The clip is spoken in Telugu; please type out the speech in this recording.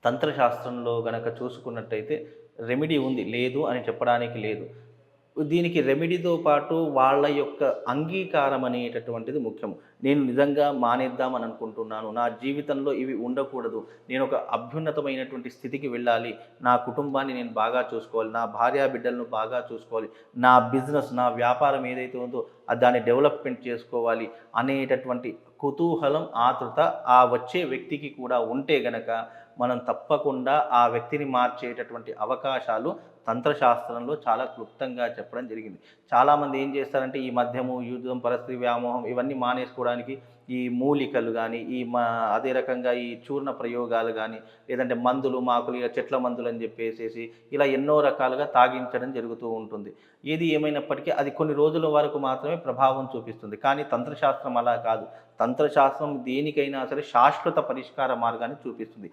తంత్రశాస్త్రంలో గనక చూసుకున్నట్టయితే రెమెడీ ఉంది. లేదు అని చెప్పడానికి లేదు. దీనికి రెమెడీతో పాటు వాళ్ళ యొక్క అంగీకారం అనేటటువంటిది ముఖ్యం. నేను నిజంగా మానేద్దామని అనుకుంటున్నాను. నా జీవితంలో ఇవి ఉండకూడదు. నేనొక అభ్యున్నతమైనటువంటి స్థితికి వెళ్ళాలి. నా కుటుంబాన్ని నేను బాగా చూసుకోవాలి. నా భార్య బిడ్డలను బాగా చూసుకోవాలి. నా బిజినెస్, నా వ్యాపారం ఏదైతే ఉందో దాన్ని డెవలప్‌మెంట్ చేసుకోవాలి అనేటటువంటి కుతూహలం, ఆతృత ఆ వచ్చే వ్యక్తికి కూడా ఉంటే గనక మనం తప్పకుండా ఆ వ్యక్తిని మార్చేటటువంటి అవకాశాలు తంత్రశాస్త్రంలో చాలా క్లుప్తంగా చెప్పడం జరిగింది. చాలామంది ఏం చేస్తారంటే ఈ మద్యము, యూజం, పరస్త్రీ వ్యామోహం ఇవన్నీ మానేసుకోవడానికి ఈ మూలికలు గానీ, అదే రకంగా ఈ చూర్ణ ప్రయోగాలు గానీ, లేదంటే మందులు, మాకులు ఇగ చెట్ల మందులని జెప్పేసేసి ఇలా ఎన్నో రకాలుగా తాగించడం జరుగుతూ ఉంటుంది. ఏది ఏమైనప్పటికీ అది కొన్ని రోజుల వరకు మాత్రమే ప్రభావం చూపిస్తుంది. కానీ తంత్రశాస్త్రం అలా కాదు. తంత్రశాస్త్రం దేనికైనా సరే శాశ్వత పరిష్కార మార్గాన్ని చూపిస్తుంది.